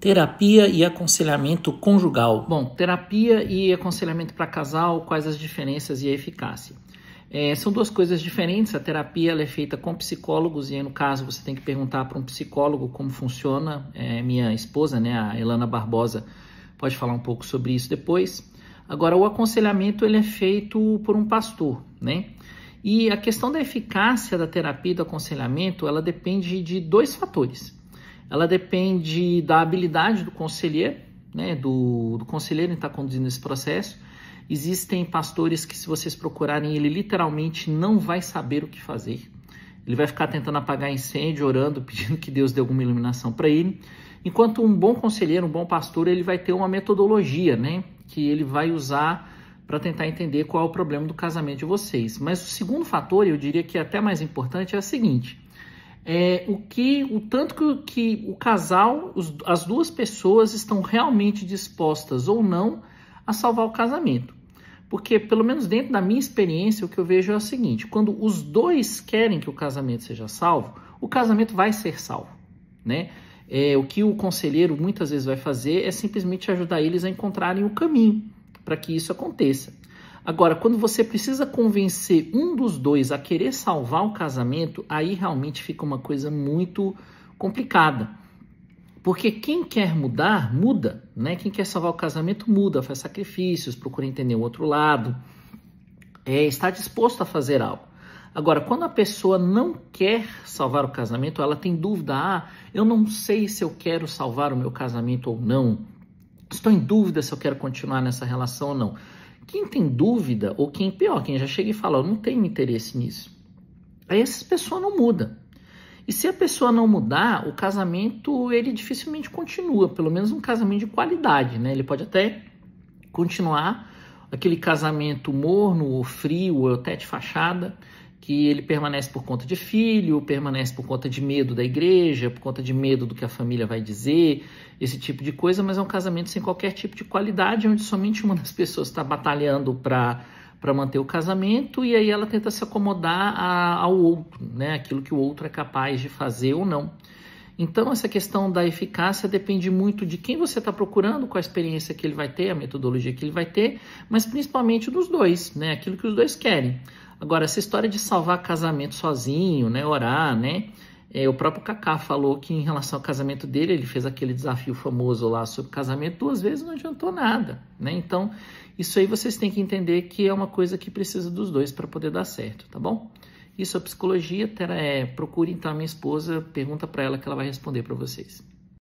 Terapia e aconselhamento conjugal. Bom, terapia e aconselhamento para casal, quais as diferenças e a eficácia? São duas coisas diferentes. A terapia ela é feita com psicólogos e aí, no caso, você tem que perguntar para um psicólogo como funciona. Minha esposa, né, a Elana Barbosa, pode falar um pouco sobre isso depois. Agora, o aconselhamento ele é feito por um pastor, né? E a questão da eficácia da terapia e do aconselhamento, ela depende de dois fatores. Ela depende da habilidade do conselheiro, né, do conselheiro em estar conduzindo esse processo. Existem pastores que, se vocês procurarem, ele literalmente não vai saber o que fazer. Ele vai ficar tentando apagar incêndio, orando, pedindo que Deus dê alguma iluminação para ele. Enquanto um bom conselheiro, um bom pastor, ele vai ter uma metodologia, né, que ele vai usar para tentar entender qual é o problema do casamento de vocês. Mas o segundo fator, eu diria que é até mais importante, é o seguinte: o tanto que o casal, as duas pessoas estão realmente dispostas ou não a salvar o casamento. Porque, pelo menos dentro da minha experiência, o que eu vejo é o seguinte: quando os dois querem que o casamento seja salvo, o casamento vai ser salvo, né? O que o conselheiro muitas vezes vai fazer é simplesmente ajudar eles a encontrarem o caminho para que isso aconteça. Agora, quando você precisa convencer um dos dois a querer salvar o casamento, aí realmente fica uma coisa muito complicada. Porque quem quer mudar, muda, né? Quem quer salvar o casamento, muda, faz sacrifícios, procura entender o outro lado, está disposto a fazer algo. Agora, quando a pessoa não quer salvar o casamento, ela tem dúvida: eu não sei se eu quero salvar o meu casamento ou não, estou em dúvida se eu quero continuar nessa relação ou não. Quem tem dúvida, ou quem já chega e fala: eu não tenho interesse nisso, aí essa pessoa não muda. E se a pessoa não mudar, o casamento ele dificilmente continua, pelo menos um casamento de qualidade, né? Ele pode até continuar aquele casamento morno, ou frio, ou até de fachada, que ele permanece por conta de filho, permanece por conta de medo da igreja, por conta de medo do que a família vai dizer, esse tipo de coisa, mas é um casamento sem qualquer tipo de qualidade, onde somente uma das pessoas está batalhando para manter o casamento, e aí ela tenta se acomodar ao outro, né? Aquilo que o outro é capaz de fazer ou não. Então, essa questão da eficácia depende muito de quem você está procurando, qual a experiência que ele vai ter, a metodologia que ele vai ter, mas principalmente dos dois, né? Aquilo que os dois querem. Agora, essa história de salvar casamento sozinho, né? Orar, né? O próprio Kaká falou que em relação ao casamento dele, ele fez aquele desafio famoso lá sobre casamento, 2 vezes não adiantou nada, né? Então, isso aí vocês têm que entender que é uma coisa que precisa dos dois para poder dar certo, tá bom? Isso é psicologia, procure então a minha esposa, pergunta para ela que ela vai responder para vocês.